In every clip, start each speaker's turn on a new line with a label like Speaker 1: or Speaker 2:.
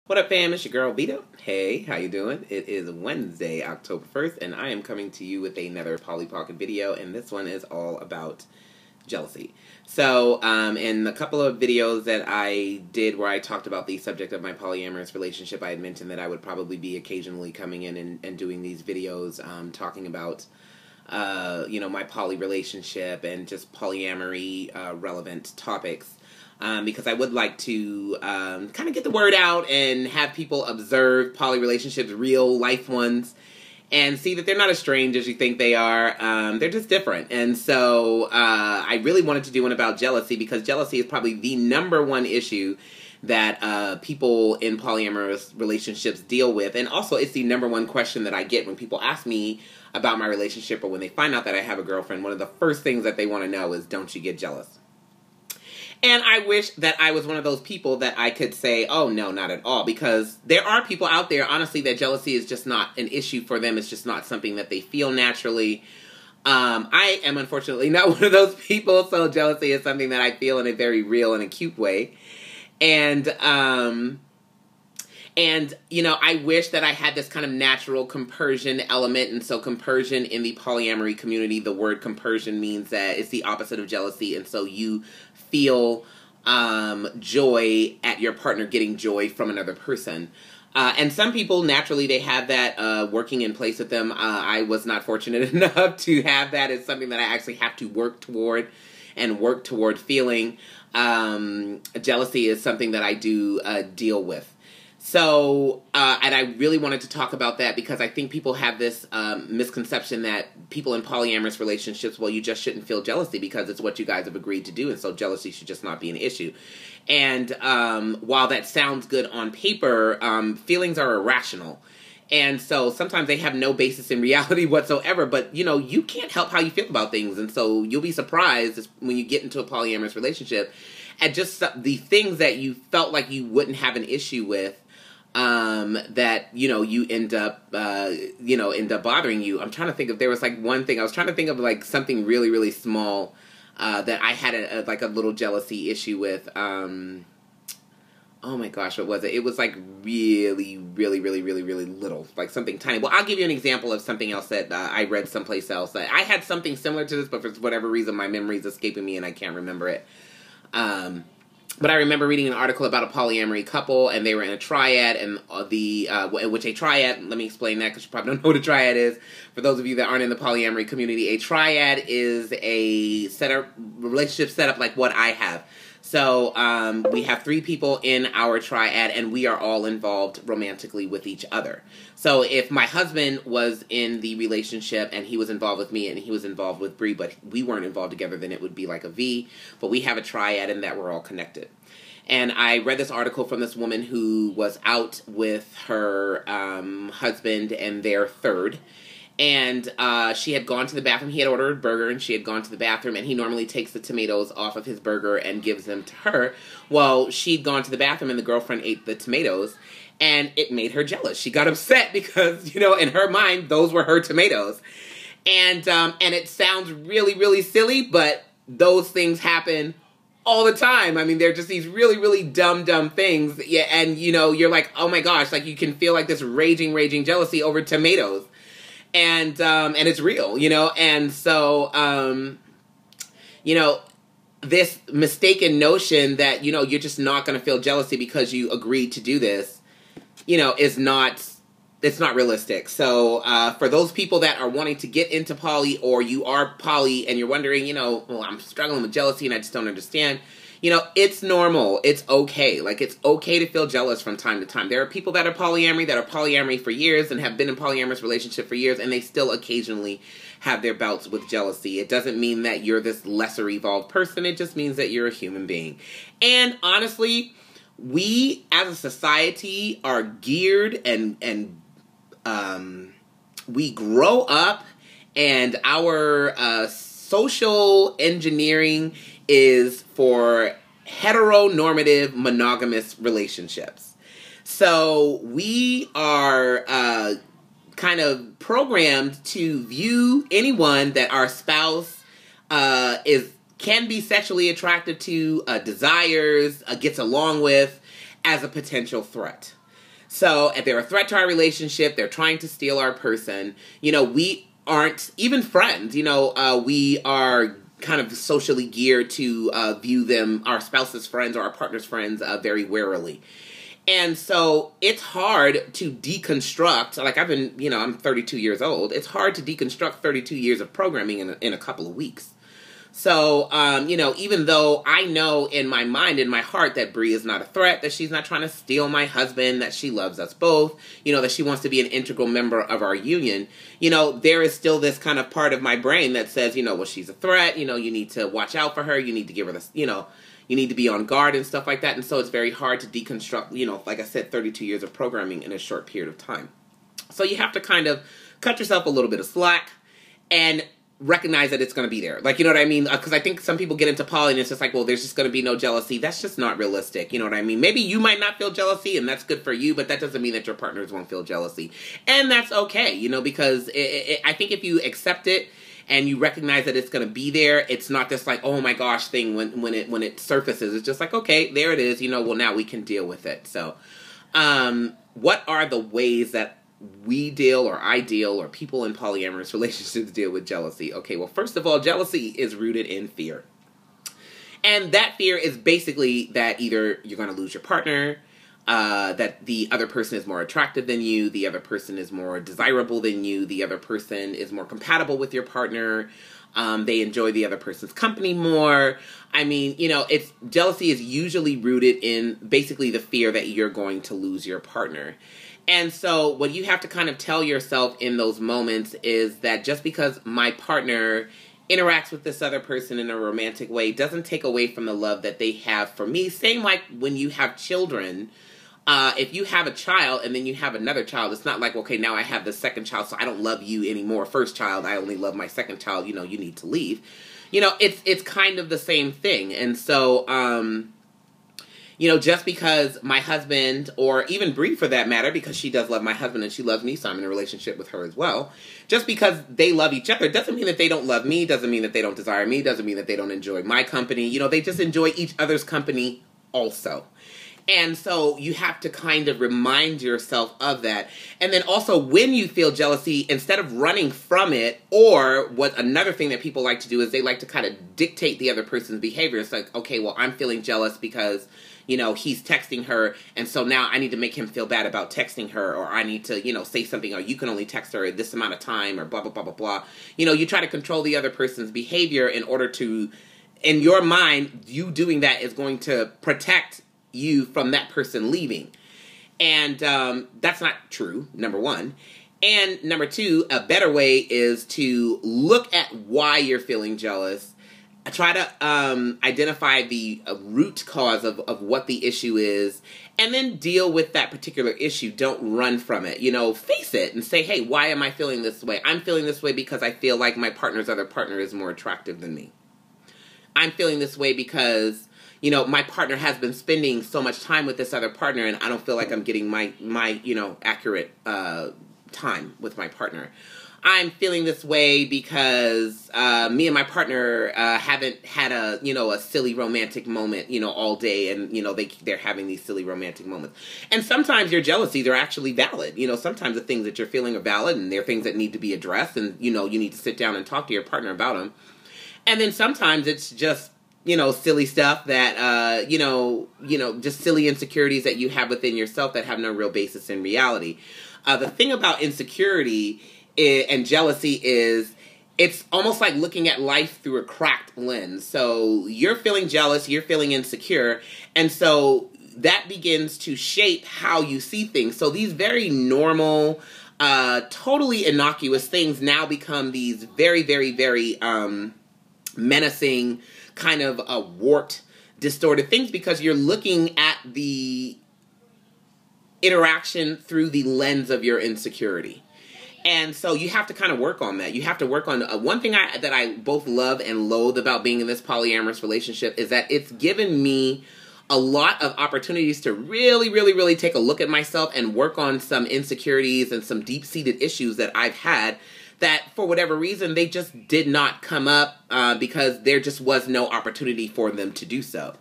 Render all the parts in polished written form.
Speaker 1: What up, fam? It's your girl Vito. Hey, how you doing? It is Wednesday, October 1st, and I am coming to you with another Polly Pocket video, and this one is all about jealousy. So, in a couple of videos that I did where I talked about the subject of my polyamorous relationship, I had mentioned that I would probably be occasionally coming in and doing these videos talking about my poly relationship and just polyamory relevant topics. Because I would like to kind of get the word out and have people observe poly relationships, real life ones, and see that they're not as strange as you think they are. They're just different. And so I really wanted to do one about jealousy because jealousy is probably the #1 issue that people in polyamorous relationships deal with. And also it's the #1 question that I get when people ask me about my relationship or when they find out that I have a girlfriend. One of the first things that they want to know is, don't you get jealous? And I wish that I was one of those people that I could say, oh, no, not at all. Because there are people out there, honestly, that jealousy is just not an issue for them. It's just not something that they feel naturally. I am, unfortunately, not one of those people. So jealousy is something that I feel in a very real and acute way. And I wish that I had this kind of natural compersion element. And so compersion in the polyamory community, the word compersion means that it's the opposite of jealousy. And so you feel joy at your partner getting joy from another person. And some people, naturally, they have that working in place with them. I was not fortunate enough to have that. It's something that I actually have to work toward and work toward feeling. Jealousy is something that I do deal with. So, and I really wanted to talk about that because I think people have this misconception that people in polyamorous relationships, well, you just shouldn't feel jealousy because it's what you guys have agreed to do, and so jealousy should just not be an issue. And while that sounds good on paper, feelings are irrational. And so sometimes they have no basis in reality whatsoever, but, you can't help how you feel about things. And so you'll be surprised when you get into a polyamorous relationship at just the things that you felt like you wouldn't have an issue with. That, you end up bothering you. I'm trying to think if there was one thing. I was trying to think of something really, really small, that I had a little jealousy issue with. Oh my gosh, what was it? It was really, really, really, really, really little, something tiny. Well, I'll give you an example of something else that I read someplace else. I had something similar to this, but for whatever reason, my memory is escaping me and I can't remember it. But I remember reading an article about a polyamory couple, and they were in a triad, and which a triad, let me explain that because you probably don't know what a triad is. For those of you that aren't in the polyamory community, a triad is a relationship setup like what I have. So we have 3 people in our triad, and we are all involved romantically with each other. So if my husband was in the relationship and he was involved with me and he was involved with Bree, but we weren't involved together, then it would be like a V. But we have a triad in that we're all connected. And I read this article from this woman who was out with her husband and their third. And she had gone to the bathroom. He had ordered a burger, and she had gone to the bathroom, and he normally takes the tomatoes off of his burger and gives them to her. Well, she'd gone to the bathroom, and the girlfriend ate the tomatoes, and it made her jealous. She got upset because, in her mind, those were her tomatoes. And it sounds really, really silly, but those things happen all the time. I mean, they're just these really, really dumb things. Yeah, and, you're like, oh my gosh, you can feel this raging jealousy over tomatoes. And it's real, and so, this mistaken notion that, you're just not going to feel jealousy because you agreed to do this, it's not realistic. So, for those people that are wanting to get into poly, or you are poly and you're wondering, well, I'm struggling with jealousy and I just don't understand. It's normal. It's okay. It's okay to feel jealous from time to time. There are people that are polyamory for years and have been in polyamorous relationship for years, and they still occasionally have their bouts with jealousy. It doesn't mean that you're this lesser evolved person. It just means that you're a human being. And honestly, we as a society are geared and we grow up, and our social engineering is for heteronormative monogamous relationships. So we are kind of programmed to view anyone that our spouse can be sexually attracted to, desires, gets along with, as a potential threat. So if they're a threat to our relationship, they're trying to steal our person, we aren't even friends. We are kind of socially geared to view them, our spouse's friends or our partner's friends, very warily. And so it's hard to deconstruct, like I'm 32 years old. It's hard to deconstruct 32 years of programming in a couple of weeks. So, even though I know in my mind, in my heart, that Bree is not a threat, that she's not trying to steal my husband, that she loves us both, that she wants to be an integral member of our union, there is still this kind of part of my brain that says, well, she's a threat, you need to watch out for her, you need to give her this, you need to be on guard and stuff like that. And so it's very hard to deconstruct, like I said, 32 years of programming in a short period of time. So you have to kind of cut yourself a little bit of slack and recognize that it's going to be there. Like, you know what I mean? Because I think some people get into poly and it's just like, well, there's just going to be no jealousy. That's just not realistic. You know what I mean? Maybe you might not feel jealousy and that's good for you, but that doesn't mean that your partners won't feel jealousy. And that's okay, because I think if you accept it and you recognize that it's going to be there, it's not this like, oh my gosh thing when it surfaces. It's just like, okay, there it is. Well, now we can deal with it. So, what are the ways that we deal, or I deal, or people in polyamorous relationships deal with jealousy? Okay, well, first of all, jealousy is rooted in fear. And that fear is basically that either you're going to lose your partner, that the other person is more attractive than you, the other person is more desirable than you, the other person is more compatible with your partner, they enjoy the other person's company more. I mean, jealousy is usually rooted in basically the fear that you're going to lose your partner. And so what you have to kind of tell yourself in those moments is that just because my partner interacts with this other person in a romantic way doesn't take away from the love that they have for me. Same like when you have children. If you have a child and then you have another child, it's not like, okay, now I have the second child, so I don't love you anymore. First child, I only love my second child, you need to leave. It's kind of the same thing. And so, just because my husband, or even Bree for that matter, because she does love my husband and she loves me, so I'm in a relationship with her as well. Just because they love each other doesn't mean that they don't love me, doesn't mean that they don't desire me, doesn't mean that they don't enjoy my company. They just enjoy each other's company also. And so you have to kind of remind yourself of that. And then also when you feel jealousy, instead of running from it, or what another thing that people like to do is they like to kind of dictate the other person's behavior. It's like, okay, well, I'm feeling jealous because he's texting her, and so now I need to make him feel bad about texting her, or I need to, say something, or you can only text her at this amount of time, or blah, blah, blah, blah, blah. You try to control the other person's behavior in order to, in your mind, you doing that is going to protect you from that person leaving. And that's not true, number one. And number two, a better way is to look at why you're feeling jealous. Try to identify the root cause of what the issue is, and then deal with that particular issue. Don't run from it. Face it and say, hey, why am I feeling this way? I'm feeling this way because I feel like my partner's other partner is more attractive than me. I'm feeling this way because, my partner has been spending so much time with this other partner, and I don't feel like I'm getting my accurate time with my partner. I'm feeling this way because me and my partner haven't had a silly romantic moment, all day, and they're having these silly romantic moments. And sometimes your jealousies are actually valid. Sometimes the things that you're feeling are valid, and they're things that need to be addressed, and you need to sit down and talk to your partner about them. And then sometimes it's just silly stuff that just silly insecurities that you have within yourself that have no real basis in reality. The thing about insecurity and jealousy is it's almost like looking at life through a cracked lens. So you're feeling jealous, you're feeling insecure, and so that begins to shape how you see things. So these very normal, totally innocuous things now become these very, very, very menacing, kind of warped, distorted things, because you're looking at the interaction through the lens of your insecurity. And so you have to kind of work on that. You have to work on one thing that I both love and loathe about being in this polyamorous relationship is that it's given me a lot of opportunities to really, really, really take a look at myself and work on some insecurities and some deep-seated issues that I've had that for whatever reason they just did not come up because there just was no opportunity for them to do so.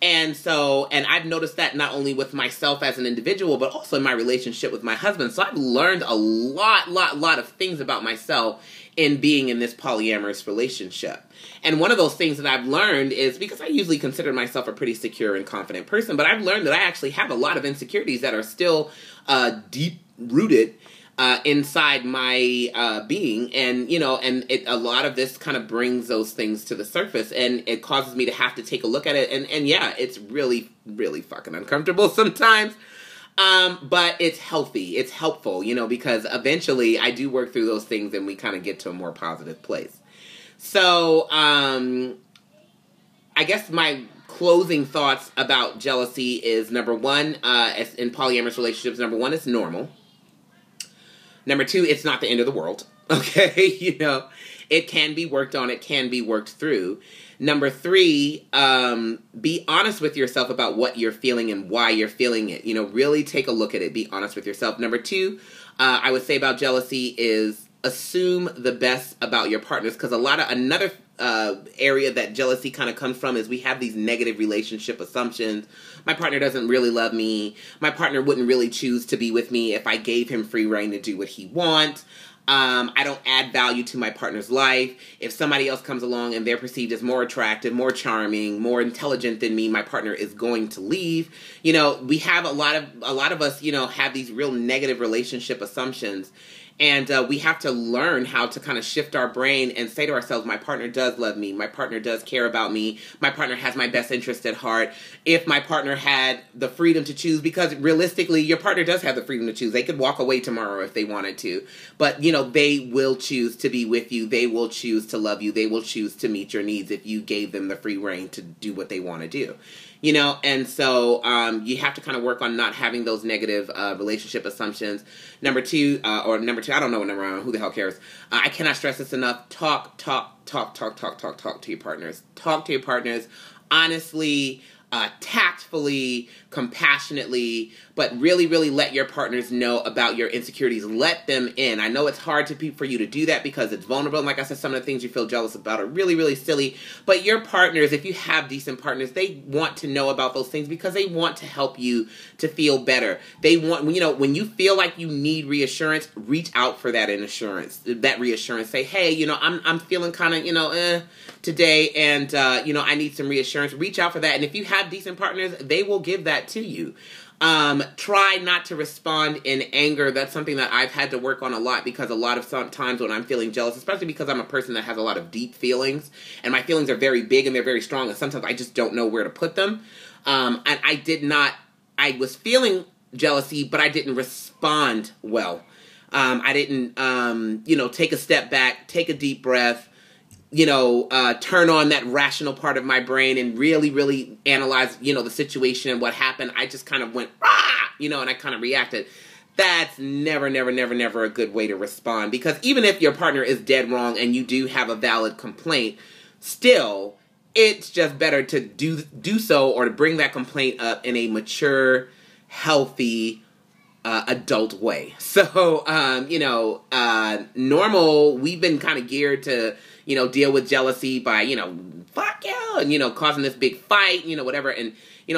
Speaker 1: And so, and I've noticed that not only with myself as an individual, but also in my relationship with my husband. So I've learned a lot of things about myself in being in this polyamorous relationship. And one of those things that I've learned is, because I usually consider myself a pretty secure and confident person, but I've learned that I actually have a lot of insecurities that are still deep rooted inside my being, and a lot of this kind of brings those things to the surface, and it causes me to have to take a look at it, and yeah, it's really fucking uncomfortable sometimes, but it's healthy, it's helpful, because eventually I do work through those things and we kind of get to a more positive place. So I guess my closing thoughts about jealousy is, number one, in polyamorous relationships, number one, it's normal. Number two, it's not the end of the world, okay? It can be worked on, it can be worked through. Number three, be honest with yourself about what you're feeling and why you're feeling it. Really take a look at it, be honest with yourself. Number two, I would say about jealousy is assume the best about your partners, because another area that jealousy kind of comes from is we have these negative relationship assumptions. My partner doesn't really love me. My partner wouldn't really choose to be with me if I gave him free reign to do what he wants. I don't add value to my partner's life. If somebody else comes along and they're perceived as more attractive, more charming, more intelligent than me, my partner is going to leave. We have a lot of us, have these real negative relationship assumptions. And we have to learn how to kind of shift our brain and say to ourselves, my partner does love me. My partner does care about me. My partner has my best interest at heart. If my partner had the freedom to choose, because realistically, your partner does have the freedom to choose. They could walk away tomorrow if they wanted to. But, they will choose to be with you. They will choose to love you. They will choose to meet your needs if you gave them the free reign to do what they want to do. And so you have to kind of work on not having those negative relationship assumptions. Number two, I don't know what number one, who the hell cares? I cannot stress this enough. Talk to your partners. Talk to your partners honestly, tactfully, compassionately, but really let your partners know about your insecurities. Let them in. I know it's hard for you to do that because it's vulnerable. And like I said, some of the things you feel jealous about are really silly. But your partners, if you have decent partners, they want to know about those things because they want to help you to feel better. They want, when you feel like you need reassurance, reach out for that reassurance. Say, hey, I'm feeling kind of, today, and, I need some reassurance. Reach out for that. And if you have decent partners, they will give that to you. Try not to respond in anger. That's something that I've had to work on a lot, because a lot of times when I'm feeling jealous, especially because I'm a person that has a lot of deep feelings, and my feelings are very big and they're very strong, and sometimes I just don't know where to put them. And I was feeling jealousy, but I didn't respond well. I didn't, take a step back, take a deep breath, turn on that rational part of my brain and really analyze, the situation and what happened. I just kind of went, and I kind of reacted. That's never a good way to respond, because even if your partner is dead wrong and you do have a valid complaint, still, it's just better to do so, or to bring that complaint up in a mature, healthy, adult way. So, normal, we've been kind of geared to, deal with jealousy by, fuck you, and, causing this big fight, whatever. And,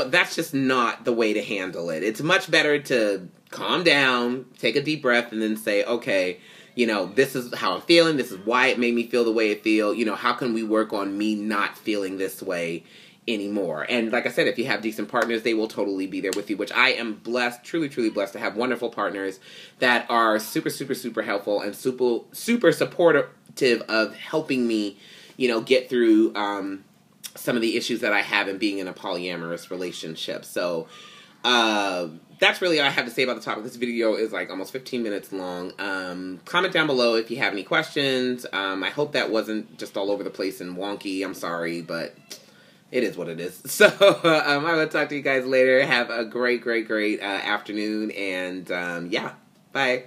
Speaker 1: that's just not the way to handle it. It's much better to calm down, take a deep breath, and then say, okay, this is how I'm feeling. This is why it made me feel the way it feel. How can we work on me not feeling this way anymore? And like I said, if you have decent partners, they will totally be there with you, which I am blessed, truly blessed to have wonderful partners that are super helpful and super supportive of helping me, get through some of the issues that I have in being in a polyamorous relationship. So that's really all I have to say about the topic. This video is like almost 15 minutes long. Comment down below if you have any questions. I hope that wasn't just all over the place and wonky. I'm sorry, but it is what it is. So I will talk to you guys later. Have a great afternoon, and yeah, bye.